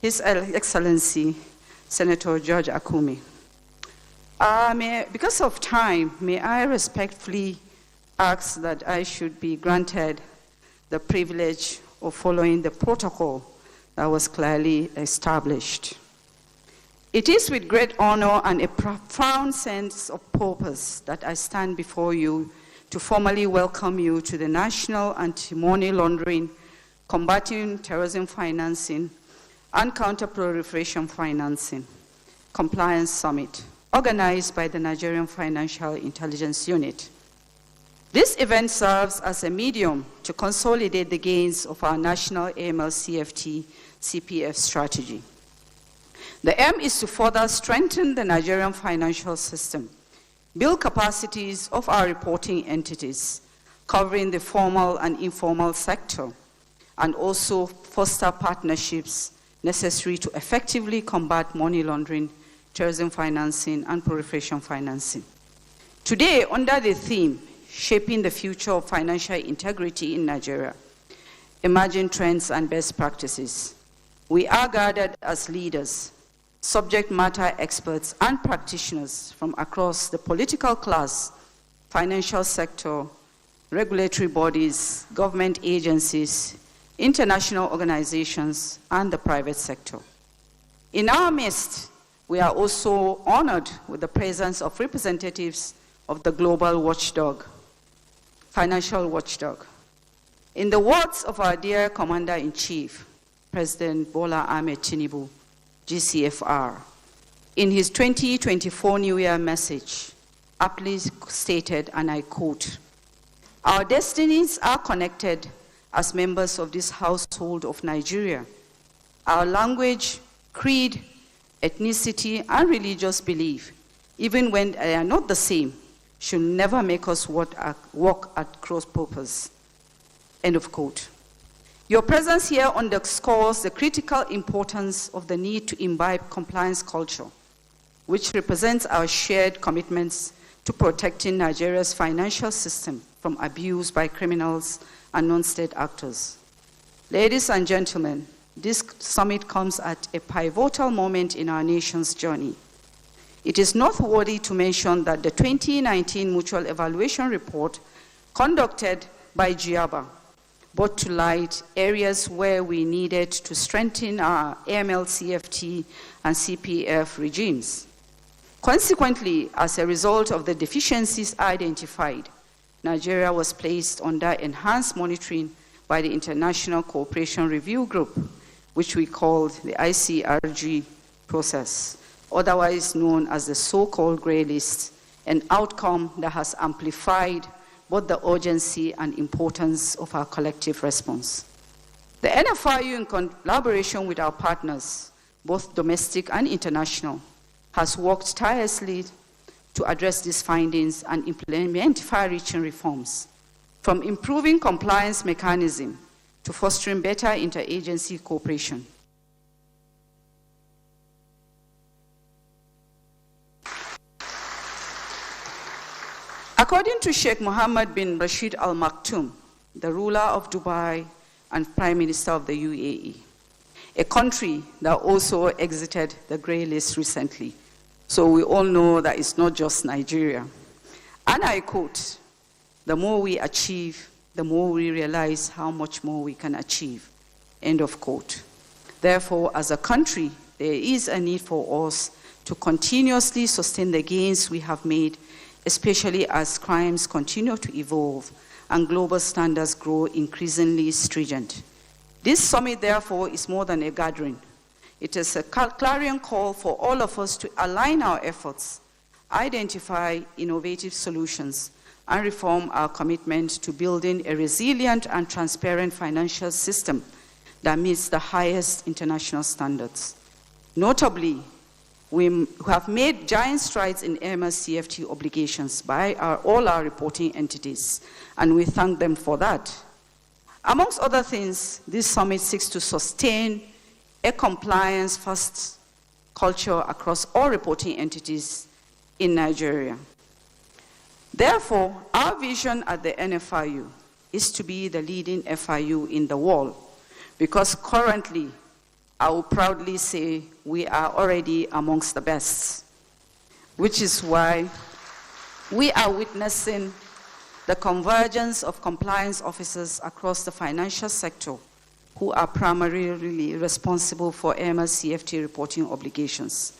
His Excellency, Senator George Akume. Because of time, may I respectfully ask that I should be granted the privilege of following the protocol that was clearly established. It is with great honor and a profound sense of purpose that I stand before you to formally welcome you to the National Anti-Money Laundering, Combating Terrorism Financing, and Counter-Proliferation Financing Compliance Summit, organized by the Nigerian Financial Intelligence Unit. This event serves as a medium to consolidate the gains of our national AML CFT CPF strategy. The aim is to further strengthen the Nigerian financial system, build capacities of our reporting entities, covering the formal and informal sector, and also foster partnerships necessary to effectively combat money laundering, terrorism financing, and proliferation financing. Today, under the theme, Shaping the Future of Financial Integrity in Nigeria, Emerging Trends and Best Practices, we are gathered as leaders, subject matter experts, and practitioners from across the political class, financial sector, regulatory bodies, government agencies, international organizations, and the private sector. In our midst, we are also honored with the presence of representatives of the global watchdog, financial watchdog. In the words of our dear Commander-in-Chief, President Bola Ahmed Tinubu, GCFR, in his 2024 New Year message, aptly stated, and I quote, "Our destinies are connected as members of this household of Nigeria. Our language, creed, ethnicity, and religious belief, even when they are not the same, should never make us walk at cross purpose." End of quote. Your presence here underscores the critical importance of the need to imbibe compliance culture, which represents our shared commitments to protecting Nigeria's financial system from abuse by criminals and non-state actors. Ladies and gentlemen, this summit comes at a pivotal moment in our nation's journey. It is noteworthy to mention that the 2019 Mutual Evaluation Report conducted by GIABA brought to light areas where we needed to strengthen our AML, CFT, and CPF regimes. Consequently, as a result of the deficiencies identified, Nigeria was placed under enhanced monitoring by the International Cooperation Review Group, which we called the ICRG process, otherwise known as the so-called grey list, an outcome that has amplified both the urgency and importance of our collective response. The NFIU, in collaboration with our partners, both domestic and international, has worked tirelessly to address these findings and implement far-reaching reforms, from improving compliance mechanism to fostering better interagency cooperation. According to Sheikh Mohammed bin Rashid Al Maktoum, the ruler of Dubai and Prime Minister of the UAE, a country that also exited the grey list recently. So we all know that it's not just Nigeria. And I quote, "The more we achieve, the more we realize how much more we can achieve." End of quote. Therefore, as a country, there is a need for us to continuously sustain the gains we have made, especially as crimes continue to evolve and global standards grow increasingly stringent. This summit, therefore, is more than a gathering. It is a clarion call for all of us to align our efforts, identify innovative solutions, and reform our commitment to building a resilient and transparent financial system that meets the highest international standards. Notably, we have made giant strides in AML CFT obligations by all our reporting entities, and we thank them for that. Amongst other things, this summit seeks to sustain a compliance-first culture across all reporting entities in Nigeria. Therefore, our vision at the NFIU is to be the leading FIU in the world, because currently I will proudly say we are already amongst the best, which is why we are witnessing the convergence of compliance officers across the financial sector who are primarily responsible for AML CFT reporting obligations.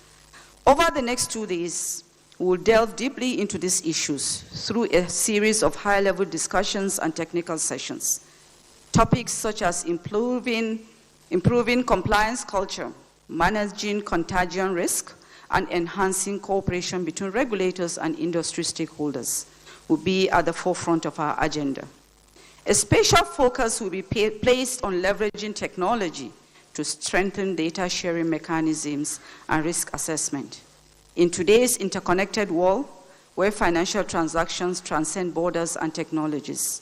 Over the next 2 days, we will delve deeply into these issues through a series of high-level discussions and technical sessions. Topics such as improving compliance culture, managing contagion risk, and enhancing cooperation between regulators and industry stakeholders will be at the forefront of our agenda. A special focus will be placed on leveraging technology to strengthen data sharing mechanisms and risk assessment. In today's interconnected world, where financial transactions transcend borders and technologies,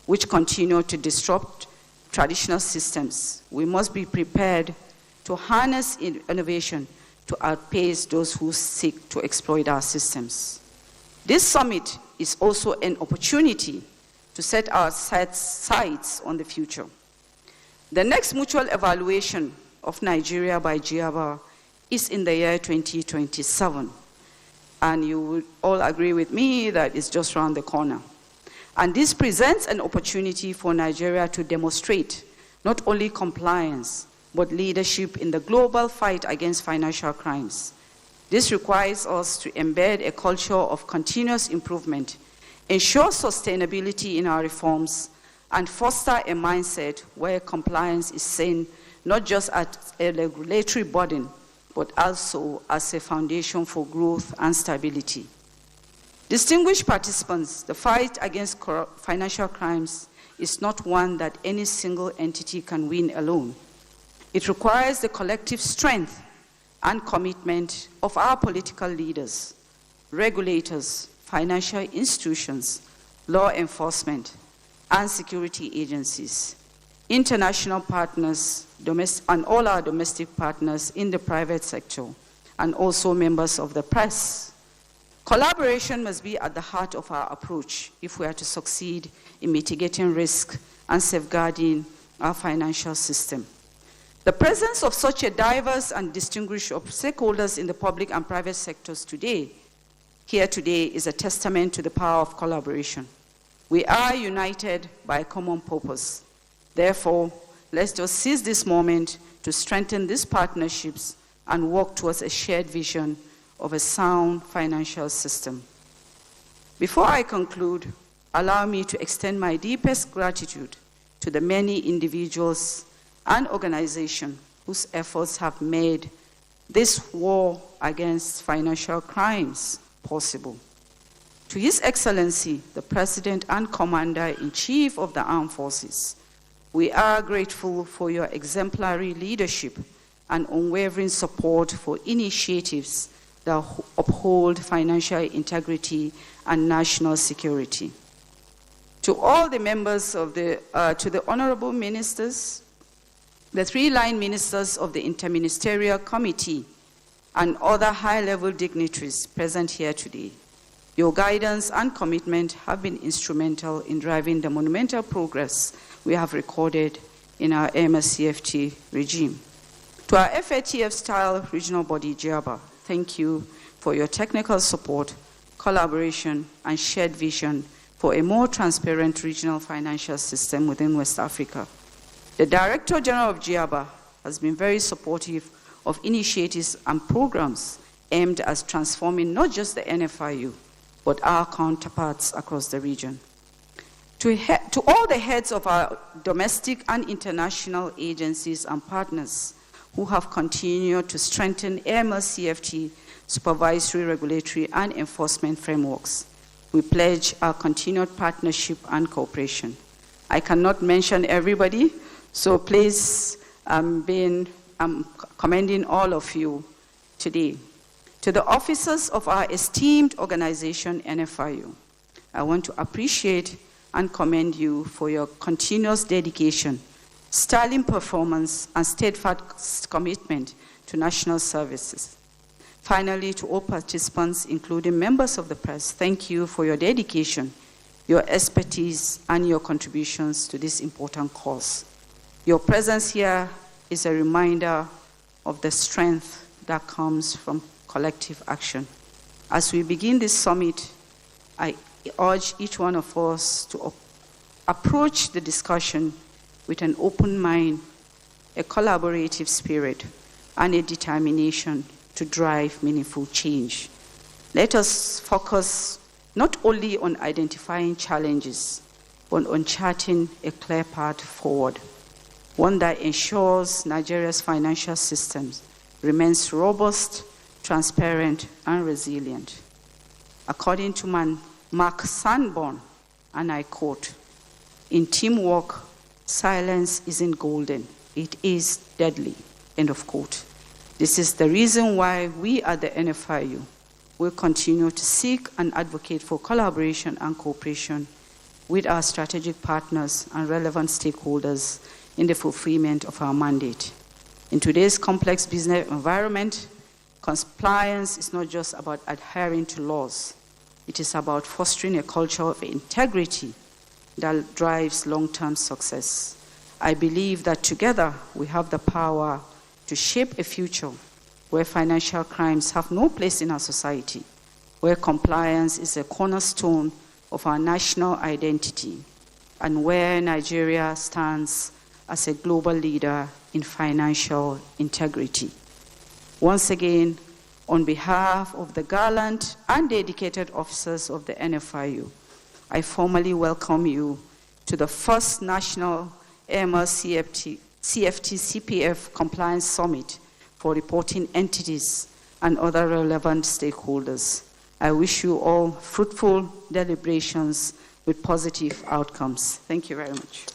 which continue to disrupt traditional systems, we must be prepared to harness innovation to outpace those who seek to exploit our systems. This summit is also an opportunity to set our sights on the future. The next mutual evaluation of Nigeria by GIABA is in the year 2027. And you would all agree with me that it's just around the corner. And this presents an opportunity for Nigeria to demonstrate not only compliance, but leadership in the global fight against financial crimes. This requires us to embed a culture of continuous improvement, ensure sustainability in our reforms, and foster a mindset where compliance is seen not just as a regulatory burden, but also as a foundation for growth and stability. Distinguished participants, the fight against financial crimes is not one that any single entity can win alone. It requires the collective strength and commitment of our political leaders, regulators, financial institutions, law enforcement, and security agencies, international partners, and all our domestic partners in the private sector, and also members of the press. Collaboration must be at the heart of our approach if we are to succeed in mitigating risk and safeguarding our financial system. The presence of such a diverse and distinguished of stakeholders in the public and private sectors here today is a testament to the power of collaboration. We are united by a common purpose. Therefore, let's just seize this moment to strengthen these partnerships and work towards a shared vision of a sound financial system. Before I conclude, allow me to extend my deepest gratitude to the many individuals and organizations whose efforts have made this war against financial crimes possible. To His Excellency, the President and Commander-in-Chief of the Armed Forces, we are grateful for your exemplary leadership and unwavering support for initiatives that uphold financial integrity and national security. To all the members of to the honorable ministers, the 3-line ministers of the Interministerial Committee, and other high-level dignitaries present here today, your guidance and commitment have been instrumental in driving the monumental progress we have recorded in our AML CFT regime. To our FATF-style regional body, GIABA, thank you for your technical support, collaboration, and shared vision for a more transparent regional financial system within West Africa. The Director General of GIABA has been very supportive of initiatives and programs aimed at transforming not just the NFIU, but our counterparts across the region. To all the heads of our domestic and international agencies and partners who have continued to strengthen AML CFT supervisory, regulatory, and enforcement frameworks, we pledge our continued partnership and cooperation. I cannot mention everybody, so please, I'm commending all of you today. To the officers of our esteemed organization, NFIU, I want to appreciate and commend you for your continuous dedication, sterling performance, and steadfast commitment to national services. Finally, to all participants, including members of the press, thank you for your dedication, your expertise, and your contributions to this important cause. Your presence here is a reminder of the strength that comes from collective action. As we begin this summit, I urge each one of us to approach the discussion with an open mind, a collaborative spirit, and a determination to drive meaningful change. Let us focus not only on identifying challenges, but on charting a clear path forward, one that ensures Nigeria's financial system remains robust, transparent, and resilient. According to Mark Sanborn, and I quote, "In teamwork, silence isn't golden, it is deadly," end of quote. This is the reason why we at the NFIU will continue to seek and advocate for collaboration and cooperation with our strategic partners and relevant stakeholders in the fulfillment of our mandate. In today's complex business environment, compliance is not just about adhering to laws. It is about fostering a culture of integrity that drives long-term success. I believe that together we have the power to shape a future where financial crimes have no place in our society, where compliance is a cornerstone of our national identity, and where Nigeria stands as a global leader in financial integrity. Once again, on behalf of the gallant and dedicated officers of the NFIU, I formally welcome you to the first National AML CFT CPF Compliance Summit for reporting entities and other relevant stakeholders. I wish you all fruitful deliberations with positive outcomes. Thank you very much.